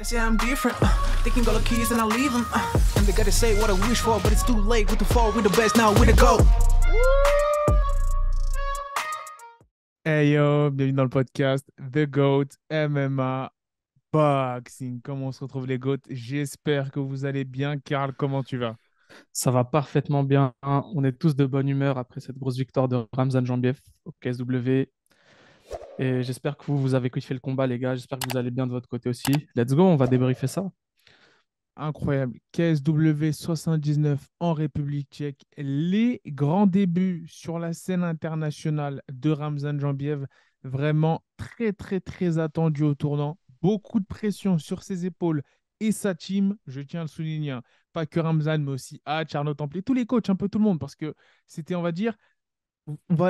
They say I'm different. They can go the keys and I leave them. And they gotta say what I wish for, but it's too late. With the fall, with the best now, with the go. Hey yo, bienvenue dans le podcast The GOAT MMA Boxing. Comment on se retrouve les GOATs? J'espère que vous allez bien. Karl, comment tu vas? Ça va parfaitement bien. On est tous de bonne humeur après cette grosse victoire de Ramzan Jambiev au KSW. Et j'espère que vous avez kiffé le combat, les gars. J'espère que vous allez bien de votre côté aussi. Let's go, on va débriefer ça. Incroyable. KSW 79 en République tchèque. Les grands débuts sur la scène internationale de Ramzan Jambiev. Vraiment très, très, très attendu au tournant. Beaucoup de pression sur ses épaules et sa team. Je tiens à le souligner, hein. Pas que Ramzan, mais aussi Hatch, Arnaud Templier, tous les coachs, un peu tout le monde, parce que c'était, on va dire,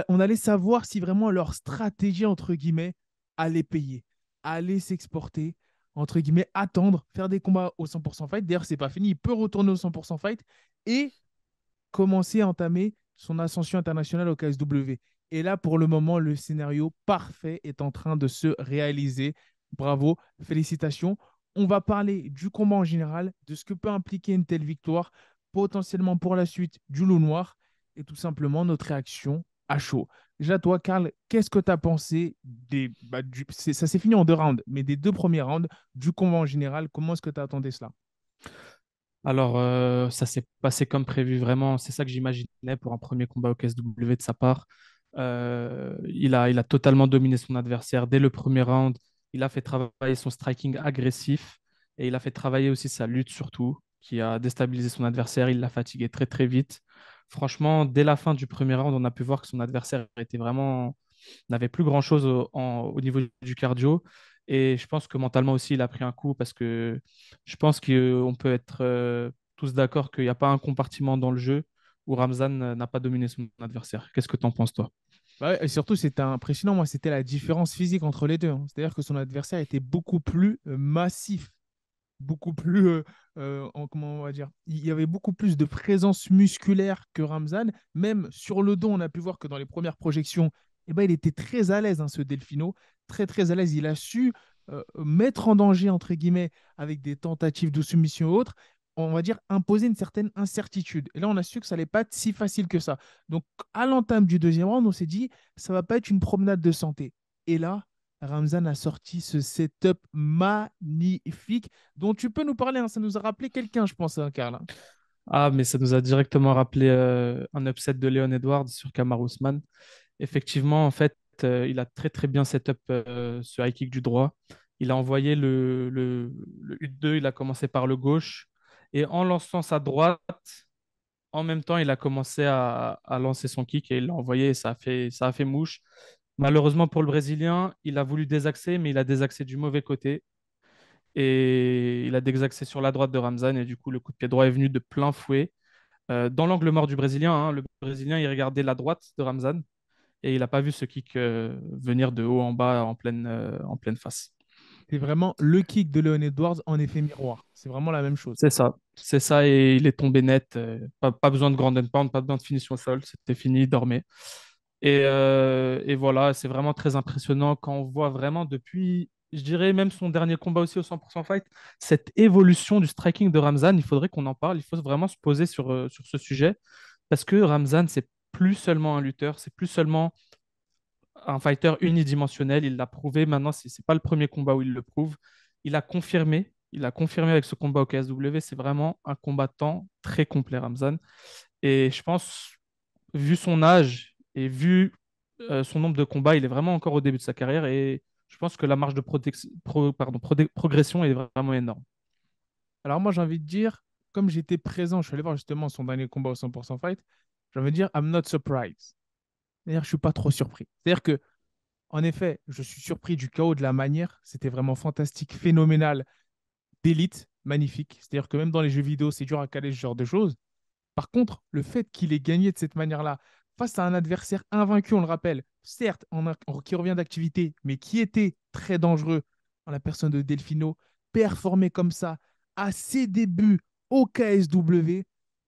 on allait savoir si vraiment leur stratégie, entre guillemets, allait payer, allait s'exporter, entre guillemets, attendre, faire des combats au 100% fight. D'ailleurs, c'est pas fini, il peut retourner au 100% fight et commencer à entamer son ascension internationale au KSW. Et là, pour le moment, le scénario parfait est en train de se réaliser. Bravo, félicitations. On va parler du combat en général, de ce que peut impliquer une telle victoire, potentiellement pour la suite du loup noir, et tout simplement notre réaction à chaud. Déjà, toi, Karl, qu'est-ce que tu as pensé ça s'est fini en 2 rounds, mais des 2 premiers rounds du combat en général, comment est-ce que tu as attendu cela? Alors, ça s'est passé comme prévu, vraiment. C'est ça que j'imaginais pour un premier combat au KSW de sa part. Il a totalement dominé son adversaire dès le premier round. Il a fait travailler son striking agressif et il a fait travailler aussi sa lutte surtout, qui a déstabilisé son adversaire. Il l'a fatigué très très vite. Franchement, dès la fin du premier round, on a pu voir que son adversaire était vraiment n'avait plus grand-chose au niveau du cardio. Et je pense que mentalement aussi, il a pris un coup parce que je pense qu'on peut être tous d'accord qu'il n'y a pas un compartiment dans le jeu où Ramzan n'a pas dominé son adversaire. Qu'est-ce que tu en penses, toi? Bah ouais, et surtout, c'était impressionnant. Moi, c'était la différence physique entre les deux, hein. C'est-à-dire que son adversaire était beaucoup plus massif, beaucoup plus, comment on va dire, il y avait beaucoup plus de présence musculaire que Ramzan. Même sur le dos, on a pu voir que dans les premières projections, eh ben, il était très à l'aise, hein, ce Delfino, très très à l'aise. Il a su mettre en danger, entre guillemets, avec des tentatives de soumission et autres, on va dire, imposer une certaine incertitude. Et là, on a su que ça n'allait pas être si facile que ça. Donc, à l'entame du deuxième round, on s'est dit, ça va pas être une promenade de santé. Et là, Ramzan a sorti ce setup magnifique dont tu peux nous parler, hein. Ça nous a rappelé quelqu'un, je pense, hein, Karl, hein. Ah, mais ça nous a directement rappelé un upset de Leon Edwards sur Kamaru Usman. Effectivement, en fait, il a très très bien setup ce high kick du droit. Il a envoyé le U2, il a commencé par le gauche. Et en lançant sa droite, en même temps, il a commencé à lancer son kick et il l'a envoyé et ça a fait mouche. Malheureusement pour le Brésilien, il a voulu désaxer, mais il a désaxé du mauvais côté. Et il a désaxé sur la droite de Ramzan et du coup, le coup de pied droit est venu de plein fouet dans l'angle mort du Brésilien, hein. Le Brésilien, il regardait la droite de Ramzan et il n'a pas vu ce kick venir de haut en bas en pleine face. C'est vraiment le kick de Leon Edwards en effet miroir. C'est vraiment la même chose. C'est ça, et il est tombé net. Pas besoin de grand end pound, pas besoin de finition au sol, c'était fini, il dormait. Et voilà, c'est vraiment très impressionnant quand on voit vraiment depuis, je dirais même son dernier combat aussi au 100% fight, cette évolution du striking de Ramzan. Il faudrait qu'on en parle, il faut vraiment se poser sur ce sujet parce que Ramzan, c'est plus seulement un lutteur, c'est plus seulement un fighter unidimensionnel. Il l'a prouvé maintenant, c'est pas le premier combat où il le prouve. Il a confirmé avec ce combat au KSW, c'est vraiment un combattant très complet, Ramzan. Et je pense, vu son âge et vu son nombre de combats, il est vraiment encore au début de sa carrière et je pense que la marge de progression est vraiment énorme. Alors moi, j'ai envie de dire, comme j'étais présent, je suis allé voir justement son dernier combat au 100% fight, j'ai envie de dire, I'm not surprised. C'est-à-dire, je suis pas trop surpris. C'est-à-dire que, en effet, je suis surpris du chaos, de la manière. C'était vraiment fantastique, phénoménal, d'élite, magnifique. C'est-à-dire que même dans les jeux vidéo, c'est dur à caler ce genre de choses. Par contre, le fait qu'il ait gagné de cette manière-là, face à un adversaire invaincu, on le rappelle, certes, qui revient d'activité, mais qui était très dangereux, en la personne de Delfino, performer comme ça, à ses débuts au KSW,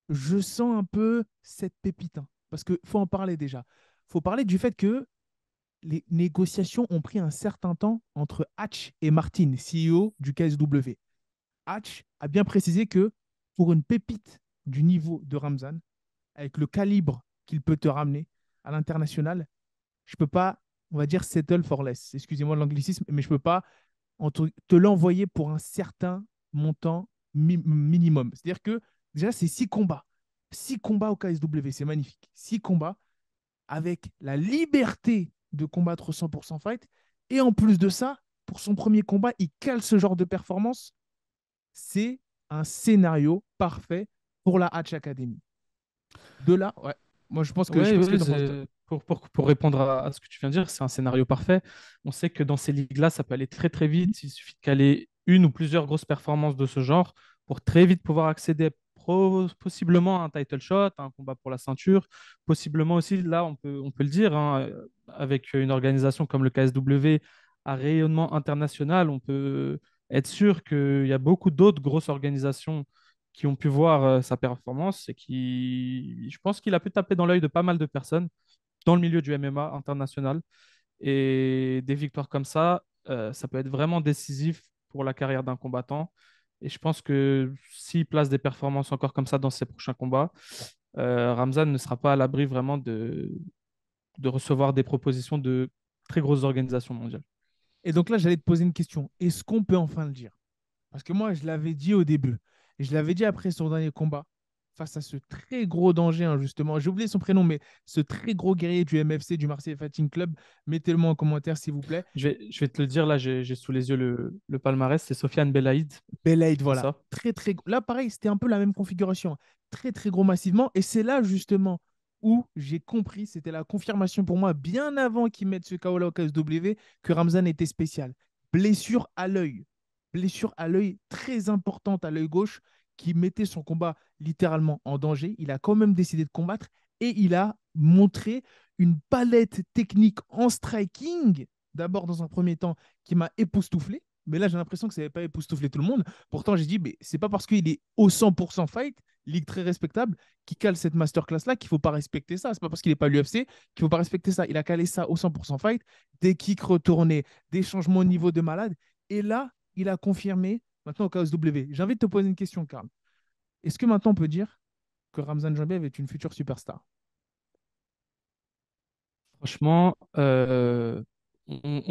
je sens un peu cette pépite, hein. Parce qu'il faut en parler déjà. Il faut parler du fait que les négociations ont pris un certain temps entre Hatch et Martin, CEO du KSW. Hatch a bien précisé que pour une pépite du niveau de Ramzan, avec le calibre qu'il peut te ramener à l'international, je ne peux pas, on va dire, settle for less. Excusez-moi l'anglicisme, mais je ne peux pas te l'envoyer pour un certain montant minimum. C'est-à-dire que déjà, c'est 6 combats. 6 combats au KSW, c'est magnifique. 6 combats avec la liberté de combattre au 100% fight. Et en plus de ça, pour son premier combat, il cale ce genre de performance. C'est un scénario parfait pour la Hatch Academy. De là, ouais, moi je Oui, pense que oui, dans ce- pour répondre à ce que tu viens de dire, c'est un scénario parfait. On sait que dans ces ligues-là, ça peut aller très très vite. Il suffit de caler une ou plusieurs grosses performances de ce genre pour très vite pouvoir accéder possiblement à un title shot, à un combat pour la ceinture. Possiblement aussi, là, on peut le dire, hein, avec une organisation comme le KSW à rayonnement international, on peut être sûr qu'il y a beaucoup d'autres grosses organisations qui ont pu voir sa performance et qui, je pense qu'il a pu taper dans l'œil de pas mal de personnes dans le milieu du MMA international. Et des victoires comme ça peut être vraiment décisif pour la carrière d'un combattant. Et je pense que s'il place des performances encore comme ça dans ses prochains combats, Ramzan ne sera pas à l'abri vraiment de recevoir des propositions de très grosses organisations mondiales. Et donc là, j'allais te poser une question. Est-ce qu'on peut enfin le dire? Parce que moi, je l'avais dit au début. Et je l'avais dit après son dernier combat, face à ce très gros danger, hein, justement. J'ai oublié son prénom, mais ce très gros guerrier du MFC, du Marseille Fighting Club. Mettez-le moi en commentaire, s'il vous plaît. Je vais te le dire, là, j'ai sous les yeux le palmarès, c'est Sofiane Belaïd, Belaïd, c'est voilà. ça? Très, très. Là, pareil, c'était un peu la même configuration. Très, très gros massivement. Et c'est là, justement, où j'ai compris, c'était la confirmation pour moi, bien avant qu'ils mettent ce KO là au KSW, que Ramzan était spécial. Blessure à l'œil. Blessure à l'œil très importante à l'œil gauche qui mettait son combat littéralement en danger. Il a quand même décidé de combattre et il a montré une palette technique en striking, d'abord dans un premier temps, qui m'a époustouflé. Mais là, j'ai l'impression que ça n'avait pas époustouflé tout le monde. Pourtant, j'ai dit, mais c'est pas parce qu'il est au 100% fight, ligue très respectable, qui cale cette masterclass-là qu'il faut pas respecter ça. C'est pas parce qu'il n'est pas à l'UFC qu'il faut pas respecter ça. Il a calé ça au 100% fight, des kicks retournés, des changements au niveau de malade. Et là, il a confirmé maintenant au KSW. J'ai envie de te poser une question, Karl. Est-ce que maintenant on peut dire que Ramzan Jambiev est une future superstar? Franchement, on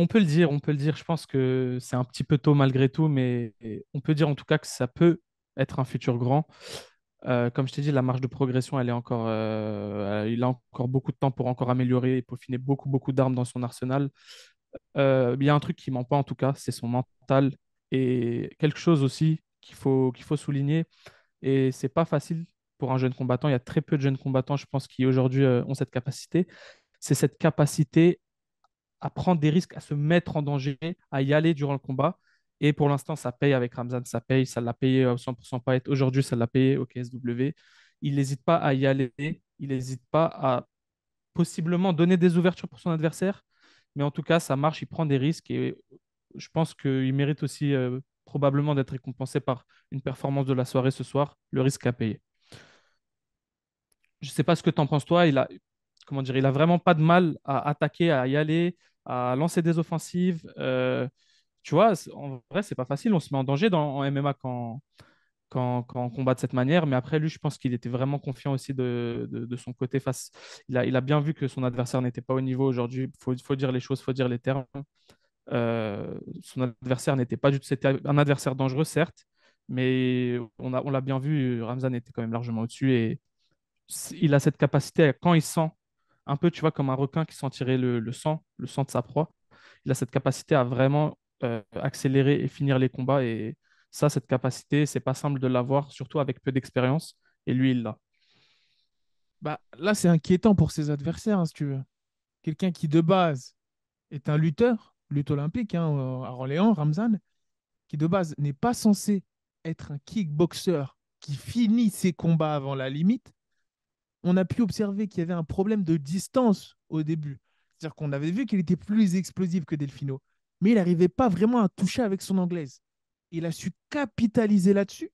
peut le dire, on peut le dire. Je pense que c'est un petit peu tôt malgré tout, mais on peut dire en tout cas que ça peut être un futur grand. Comme je t'ai dit, la marge de progression, elle est encore, il a encore beaucoup de temps pour encore améliorer et peaufiner beaucoup, beaucoup d'armes dans son arsenal. Il y a un truc qui ne ment pas en tout cas, c'est son mental et quelque chose aussi qu'il faut souligner. Et c'est pas facile pour un jeune combattant. Il y a très peu de jeunes combattants, je pense, qui aujourd'hui ont cette capacité. C'est cette capacité à prendre des risques, à se mettre en danger, à y aller durant le combat. Et pour l'instant, ça paye avec Ramzan, ça paye, ça l'a payé au 100% pas être. Aujourd'hui, ça l'a payé au KSW. Il n'hésite pas à y aller, il n'hésite pas à possiblement donner des ouvertures pour son adversaire. Mais en tout cas, ça marche, il prend des risques et je pense qu'il mérite aussi probablement d'être récompensé par une performance de la soirée ce soir, le risque à payer. Je ne sais pas ce que tu en penses, toi. Comment dire, il a vraiment pas de mal à attaquer, à y aller, à lancer des offensives. Tu vois, en vrai, c'est pas facile. On se met en danger en MMA quand on combat de cette manière. Mais après, lui, je pense qu'il était vraiment confiant aussi de son côté face. Il a bien vu que son adversaire n'était pas au niveau aujourd'hui. Faut dire les choses, faut dire les termes. Son adversaire n'était pas du tout. C'était un adversaire dangereux, certes, mais on l'a bien vu. Ramzan était quand même largement au-dessus et il a cette capacité, quand il sent, un peu, tu vois, comme un requin qui sentirait le sang de sa proie, il a cette capacité à vraiment accélérer et finir les combats. Et ça, cette capacité, c'est pas simple de l'avoir, surtout avec peu d'expérience. Et lui, il l'a. Bah, là, c'est inquiétant pour ses adversaires, hein, si tu veux. Quelqu'un qui, de base, est un lutteur, lutte olympique, hein, à Orléans, Ramzan, qui de base n'est pas censé être un kickboxer qui finit ses combats avant la limite, on a pu observer qu'il y avait un problème de distance au début. C'est-à-dire qu'on avait vu qu'il était plus explosif que Delfino, mais il n'arrivait pas vraiment à toucher avec son anglaise. Il a su capitaliser là-dessus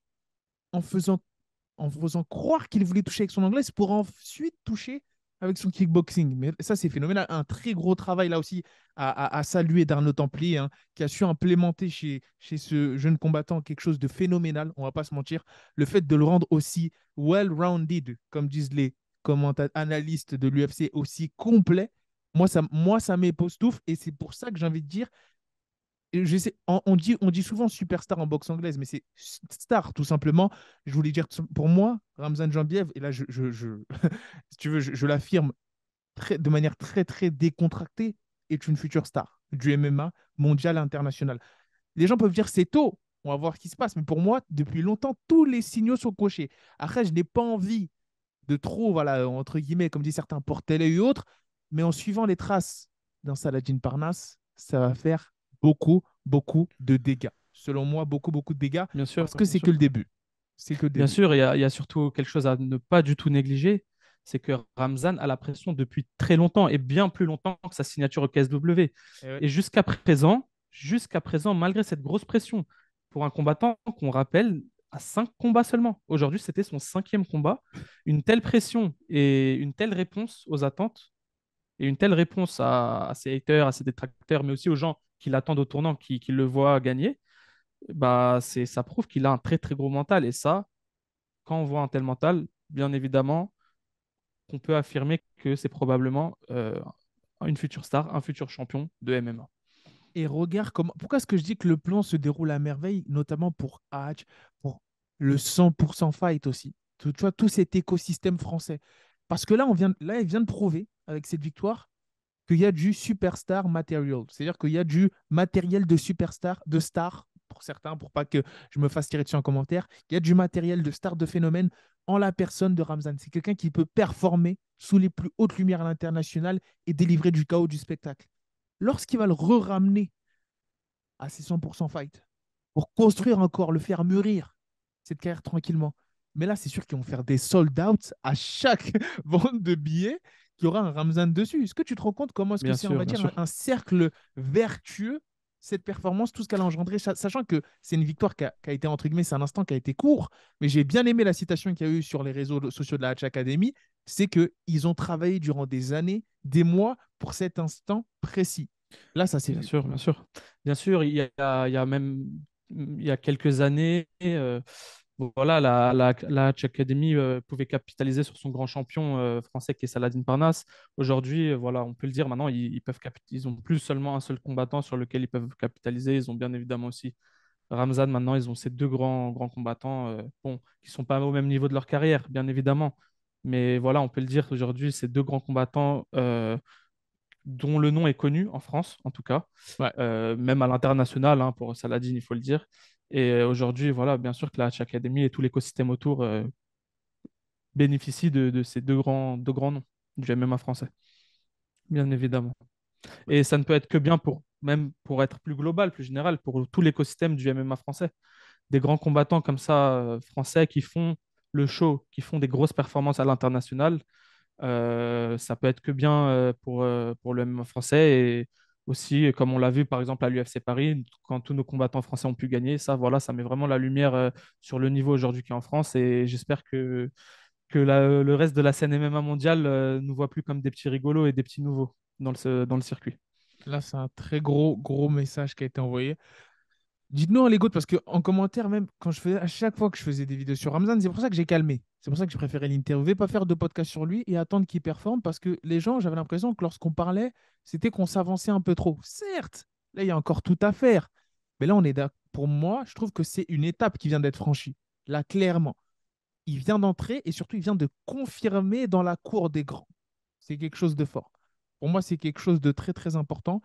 en faisant, en faisant croire qu'il voulait toucher avec son anglaise pour ensuite toucher avec son kickboxing. Mais ça, c'est phénoménal. Un très gros travail là aussi à saluer d'Arnaud Templier, hein, qui a su implémenter chez ce jeune combattant quelque chose de phénoménal, on va pas se mentir. Le fait de le rendre aussi well-rounded, comme disent les analystes de l'UFC, aussi complet, moi, ça m'époustoufle. Et c'est pour ça que j'ai envie de dire, et on dit souvent superstar en boxe anglaise, mais c'est star tout simplement. Je voulais dire, pour moi, Ramzan Jambiev, et là, si tu veux, je l'affirme de manière très, très décontractée, est une future star du MMA mondial et international. Les gens peuvent dire c'est tôt, on va voir ce qui se passe, mais pour moi, depuis longtemps, tous les signaux sont cochés. Après, je n'ai pas envie de trop, voilà, entre guillemets, comme disent certains, porter l'œil ou autres, mais en suivant les traces d'un Saladin Parnasse, ça va faire beaucoup, beaucoup de dégâts. Selon moi, beaucoup, beaucoup de dégâts, Bien sûr, parce que bien c'est que sûr. le début. C'est que le Bien début. sûr, il y a surtout quelque chose à ne pas du tout négliger, c'est que Ramzan a la pression depuis très longtemps et bien plus longtemps que sa signature au KSW. Et ouais. Et jusqu'à présent, malgré cette grosse pression, pour un combattant qu'on rappelle à 5 combats seulement. Aujourd'hui, c'était son 5e combat. Une telle pression et une telle réponse aux attentes et une telle réponse à ses haters, à ses détracteurs, mais aussi aux gens qui l'attendent au tournant, qui le voient gagner, bah, ça prouve qu'il a un très très gros mental. Et ça, quand on voit un tel mental, bien évidemment, qu'on peut affirmer que c'est probablement une future star, un futur champion de MMA. Et regarde comment. Pourquoi est-ce que je dis que le plan se déroule à merveille, notamment pour Hatch, pour le 100% fight aussi. Tu vois, tout cet écosystème français. Parce que là, il vient de prouver, avec cette victoire, qu'il y a du superstar material. C'est-à-dire qu'il y a du matériel de superstar, de star, pour certains, pour pas que je me fasse tirer dessus en commentaire. Il y a du matériel de star, de phénomène en la personne de Ramzan. C'est quelqu'un qui peut performer sous les plus hautes lumières à l'international et délivrer du chaos du spectacle. Lorsqu'il va le re-ramener à ses 100% fight, pour construire encore, le faire mûrir, cette carrière tranquillement. Mais là, c'est sûr qu'ils vont faire des sold out à chaque vente de billets qui aura un Ramzan dessus. Est-ce que tu te rends compte comment est-ce que Bien c'est, on sûr, va bien dire, un, sûr. un cercle vertueux, cette performance, tout ce qu'elle a engendré, sachant que c'est une victoire qui a été, entre guillemets, c'est un instant qui a été court, mais j'ai bien aimé la citation qu'il y a eu sur les réseaux sociaux de la Hatch Academy, c'est qu'ils ont travaillé durant des années, des mois, pour cet instant précis. Là, ça s'est Bien vu. sûr, bien sûr. Bien sûr, il y a même il y a quelques années, voilà, la Hatch Academy pouvait capitaliser sur son grand champion français qui est Saladin Parnasse. Aujourd'hui, voilà, on peut le dire maintenant, ils ont plus seulement un seul combattant sur lequel ils peuvent capitaliser. Ils ont bien évidemment aussi Ramzan. Maintenant, ils ont ces deux grands, grands combattants, bon, qui sont pas au même niveau de leur carrière, bien évidemment. Mais voilà, on peut le dire aujourd'hui, ces deux grands combattants dont le nom est connu en France, en tout cas, Ouais. même à l'international, hein, pour Saladin, il faut le dire. Et aujourd'hui, voilà, bien sûr que la Hatch Academy et tout l'écosystème autour bénéficient de ces deux grands noms du MMA français, bien évidemment. Et ça ne peut être que bien même pour être plus global, plus général, pour tout l'écosystème du MMA français. Des grands combattants comme ça, français, qui font le show, qui font des grosses performances à l'international, ça peut être que bien pour le MMA français. Et aussi, comme on l'a vu par exemple à l'UFC Paris, quand tous nos combattants français ont pu gagner, ça, voilà, ça met vraiment la lumière sur le niveau aujourd'hui qui est en France. Et j'espère que le reste de la scène MMA mondiale nous voit plus comme des petits rigolos et des petits nouveaux dans le circuit. Là, c'est un très gros, gros message qui a été envoyé. Dites-nous en les gouttes, parce qu'en commentaire, même quand je faisais, à chaque fois que je faisais des vidéos sur Ramzan, c'est pour ça que j'ai calmé. C'est pour ça que je préférais l'interviewer, pas faire de podcast sur lui et attendre qu'il performe, parce que les gens, j'avais l'impression que lorsqu'on parlait, c'était qu'on s'avançait un peu trop. Certes, là, il y a encore tout à faire. Mais là, pour moi, je trouve que c'est une étape qui vient d'être franchie. Là, clairement, il vient d'entrer et surtout, il vient de confirmer dans la cour des grands. C'est quelque chose de fort. Pour moi, c'est quelque chose de très, très important.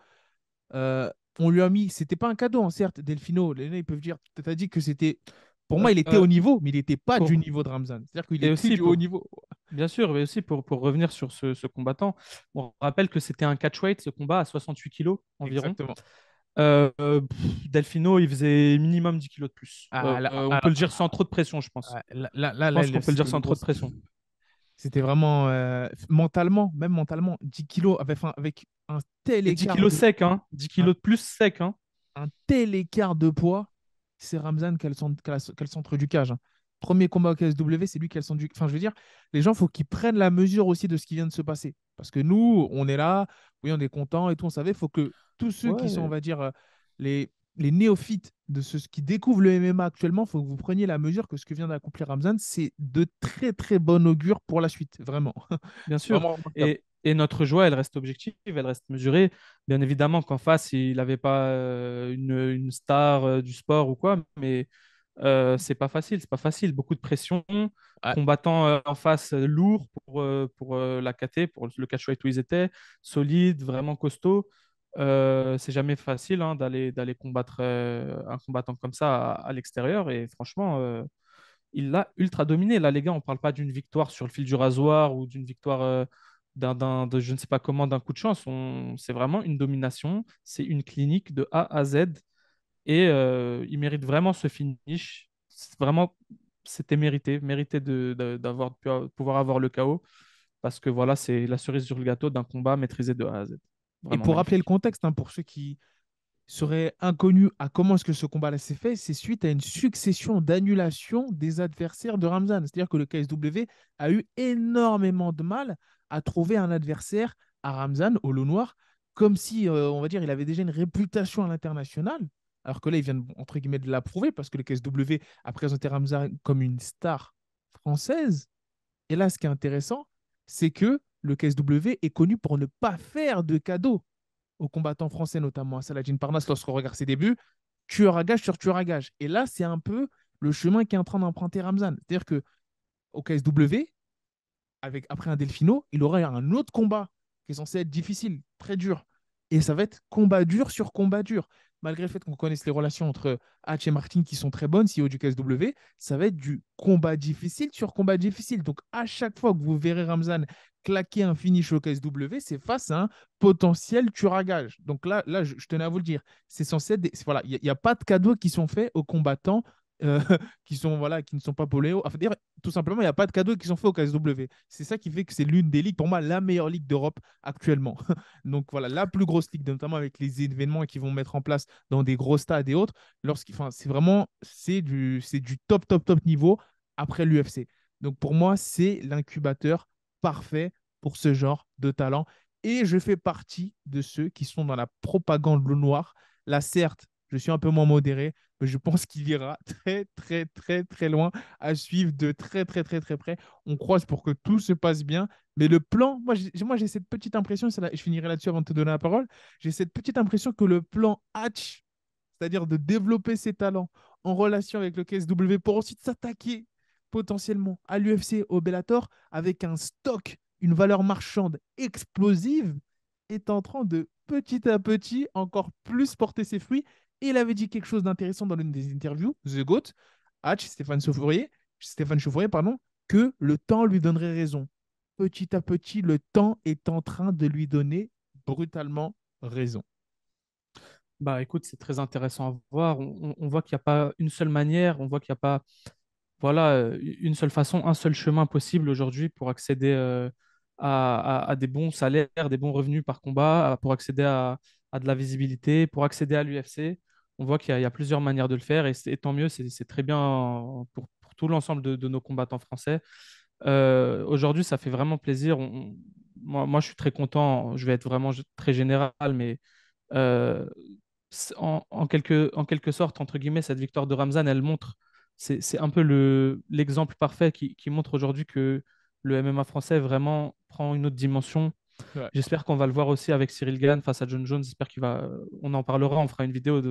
Euh, on lui a mis, c'était pas un cadeau, hein, certes, Delfino. Les gens, ils peuvent dire, tu as dit que c'était. Pour moi, Euh, il était euh, au niveau, mais il n'était pas du pour, niveau de Ramzan. C'est-à-dire qu'il et est plus aussi du haut pour, niveau. Bien sûr, mais aussi pour revenir sur ce combattant, on rappelle que c'était un catchweight, ce combat, à 68 kilos environ. Exactement. Delfino, il faisait minimum 10 kilos de plus. Ah, là, On peut alors, le dire sans trop de pression, je pense. là, Je pense qu'on peut le c'était dire une sans trop de grosse. pression. C'était vraiment mentalement, même mentalement, 10 kilos avec un tel Et 10 écart kilos de, sec, hein. 10 un, kilos de plus sec, hein. un tel écart de poids, c'est Ramzan qui a le centre du cage, hein. Premier combat au KSW, c'est lui qui a le sang du. Enfin, je veux dire, les gens, il faut qu'ils prennent la mesure aussi de ce qui vient de se passer. Parce que nous, on est là, oui, on est content et tout, on savait, il faut que tous ceux qui sont, on Ouais, va dire, les néophytes de ce qui découvrent le MMA actuellement, il faut que vous preniez la mesure que ce que vient d'accomplir Ramzan, c'est de très, très bon augure pour la suite, vraiment. bien C'est sûr. vraiment remarquable. Et notre joie, elle reste objective, elle reste mesurée. Bien évidemment qu'en face, il n'avait pas une star du sport ou quoi, mais c'est pas facile, c'est pas facile. Beaucoup de pression, Ouais. combattant en face lourd pour la KT, pour le catchweight où ils étaient, solide, vraiment costaud. C'est jamais facile hein, d'aller combattre un combattant comme ça à l'extérieur. Et franchement, il l'a ultra dominé. Là, les gars, on parle pas d'une victoire sur le fil du rasoir ou d'une victoire de je ne sais pas comment, d'un coup de chance. C'est vraiment une domination. C'est une clinique de A à Z. Et il mérite vraiment ce finish. Vraiment, c'était mérité. Mérité d'avoir pouvoir avoir le KO. Parce que voilà, c'est la cerise sur le gâteau d'un combat maîtrisé de A à Z. Et Vraiment pour rappeler le magnifique. contexte, hein, pour ceux qui serait inconnu à comment est-ce que ce combat-là s'est fait, c'est suite à une succession d'annulations des adversaires de Ramzan. C'est-à-dire que le KSW a eu énormément de mal à trouver un adversaire à Ramzan, au Loup Noir, comme si, on va dire, il avait déjà une réputation à l'international, alors que là, il vient, entre guillemets, de l'approuver, parce que le KSW a présenté Ramzan comme une star française. Et là, ce qui est intéressant, c'est que le KSW est connu pour ne pas faire de cadeaux aux combattants français, notamment à Saladin Parnasse, lorsqu'on regarde ses débuts, tueur à gage sur tueur à gage. Et là, c'est un peu le chemin qu'est en train d'emprunter Ramzan. C'est-à-dire que au KSW, après un Delfino, il aura un autre combat qui est censé être difficile, très dur. Et ça va être combat dur sur combat dur. Malgré le fait qu'on connaisse les relations entre Hatch et Martin qui sont très bonnes, CEO du KSW, ça va être du combat difficile sur combat difficile. Donc à chaque fois que vous verrez Ramzan claquer un finish au KSW, c'est face à un potentiel tueur à gage. Donc là je tenais à vous le dire. C'est censé être voilà, il n'y a, pas de cadeaux qui sont faits aux combattants euh, qui sont voilà, qui ne sont pas poléo. Enfin, dire tout simplement, il n'y a pas de cadeaux qui sont faits au KSW. C'est ça qui fait que c'est l'une des ligues, pour moi, la meilleure ligue d'Europe actuellement. Donc voilà, la plus grosse ligue, notamment avec les événements qu'ils vont mettre en place dans des gros stades et autres. Enfin, c'est vraiment c'est du top, top, top niveau après l'UFC. Donc pour moi, c'est l'incubateur parfait pour ce genre de talent. Et je fais partie de ceux qui sont dans la propagande loup noir. Là, certes, je suis un peu moins modéré, mais je pense qu'il ira très, très, très, très loin à suivre de très, très, très, très près. On croise pour que tout se passe bien. Mais le plan, moi, j'ai cette petite impression, je finirai là-dessus avant de te donner la parole. J'ai cette petite impression que le plan Hatch, c'est-à-dire de développer ses talents en relation avec le KSW pour ensuite s'attaquer potentiellement à l'UFC, au Bellator, avec un stock, une valeur marchande explosive, est en train de petit à petit encore plus porter ses fruits. Et il avait dit quelque chose d'intéressant dans l'une des interviews, The GOAT, Hatch, Stéphane Chauffourier, pardon, que le temps lui donnerait raison. Petit à petit, le temps est en train de lui donner brutalement raison. Bah écoute, c'est très intéressant à voir. On voit qu'il n'y a pas une seule manière, on voit qu'il n'y a pas voilà, une seule façon, un seul chemin possible aujourd'hui pour accéder à des bons salaires, des bons revenus par combat, pour accéder à de la visibilité, pour accéder à l'UFC. On voit qu'il y a plusieurs manières de le faire et tant mieux, c'est très bien pour tout l'ensemble de nos combattants français. Aujourd'hui, ça fait vraiment plaisir. Moi, je suis très content. Je vais être vraiment très général, mais euh, en quelque sorte, entre guillemets, cette victoire de Ramzan, elle montre, c'est un peu l'exemple parfait qui montre aujourd'hui que le MMA français vraiment prend une autre dimension. Ouais. J'espère qu'on va le voir aussi avec Cyril Gane face à John Jones. J'espère on en parlera, on fera une vidéo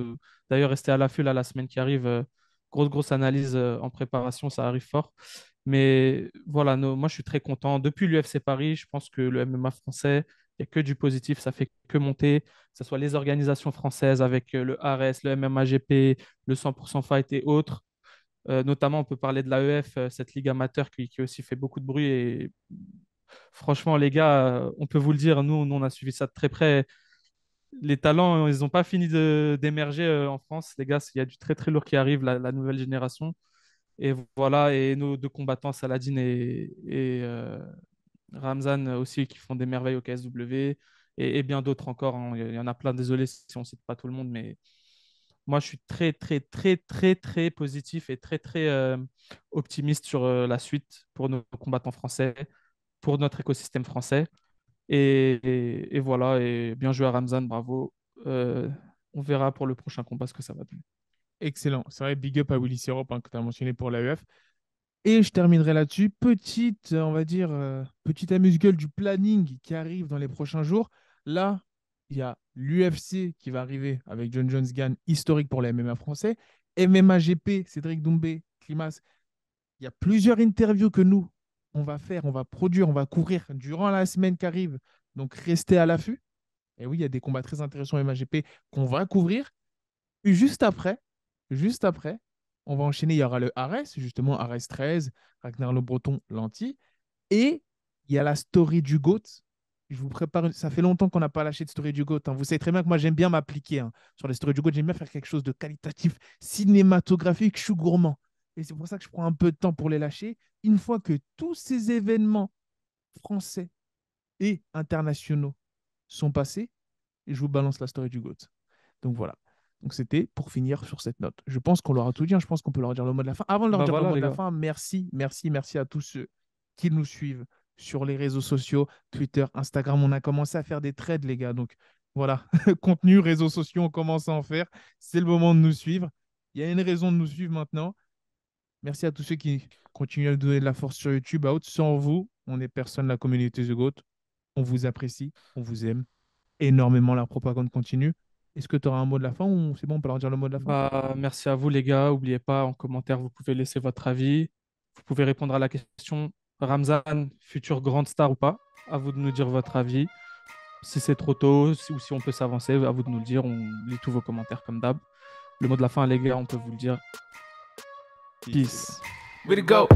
d'ailleurs, restez à l'affût là, la semaine qui arrive. Grosse analyse en préparation, ça arrive fort. Mais voilà, moi je suis très content. Depuis l'UFC Paris, je pense que le MMA français, il n'y a que du positif, ça fait que monter, que ce soit les organisations françaises avec le ARS, le MMAGP, le 100% Fight et autres. Notamment, on peut parler de l'AEF, cette ligue amateur qui aussi fait beaucoup de bruit. Et franchement, les gars, on peut vous le dire, nous, on a suivi ça de très près. Les talents, ils n'ont pas fini d'émerger en France. Les gars, il y a du très très lourd qui arrive, la nouvelle génération. Et voilà, et nos deux combattants, Saladin et Ramzan aussi, qui font des merveilles au KSW, et bien d'autres encore, hein. Il y en a plein, désolé si on ne cite pas tout le monde, mais Moi, je suis très, très, très, très, très positif et très, très optimiste sur la suite pour nos combattants français, pour notre écosystème français. Et voilà, et bien joué à Ramzan, bravo. Euh, on verra pour le prochain combat ce que ça va donner. Excellent. C'est vrai, big up à Willy Sirop, que tu as mentionné pour l'AEF. Et je terminerai là-dessus. Petite, on va dire, petite amuse-gueule du planning qui arrive dans les prochains jours. Là, il y a l'UFC qui va arriver avec John Jones Gan, historique pour les MMA français. MMA GP, Cédric Doumbé, Climas. Il y a plusieurs interviews que nous, on va faire, on va produire, on va couvrir durant la semaine qui arrive. Donc, restez à l'affût. Et oui, il y a des combats très intéressants MMA GP qu'on va couvrir. Puis juste après, on va enchaîner. Il y aura le Ares, justement, Ares 13, Ragnar Le Breton, Lanty. Et il y a la story du GOAT. Je vous prépare. Ça fait longtemps qu'on n'a pas lâché de story du GOAT, hein. Vous savez très bien que moi, j'aime bien m'appliquer, hein, sur les stories du GOAT. J'aime bien faire quelque chose de qualitatif, cinématographique. Je suis gourmand. Et c'est pour ça que je prends un peu de temps pour les lâcher. Une fois que tous ces événements français et internationaux sont passés, je vous balance la story du GOAT. Donc voilà. Donc c'était pour finir sur cette note. Je pense qu'on leur a tout dit, hein. Je pense qu'on peut leur dire le mot de la fin. Avant de leur Bah dire le voilà, mot de les la gars. fin, merci, merci, merci à tous ceux qui nous suivent sur les réseaux sociaux, Twitter, Instagram. On a commencé à faire des trades, les gars. Donc voilà, contenu, réseaux sociaux, on commence à en faire. C'est le moment de nous suivre. Il y a une raison de nous suivre maintenant. Merci à tous ceux qui continuent à nous donner de la force sur YouTube. Sans vous, on n'est personne, la communauté The Goat. On vous apprécie, on vous aime énormément. La propagande continue. Est-ce que tu auras un mot de la fin ou c'est bon, on peut leur dire le mot de la fin? Bah, merci à vous, les gars. N'oubliez pas, en commentaire, vous pouvez laisser votre avis. Vous pouvez répondre à la question Ramzan, future grande star ou pas? À vous de nous dire votre avis. Si c'est trop tôt ou si on peut s'avancer, à vous de nous le dire. On lit tous vos commentaires comme d'hab. Le mot de la fin, les gars, on peut vous le dire. Peace, les gars. Peace. We the go.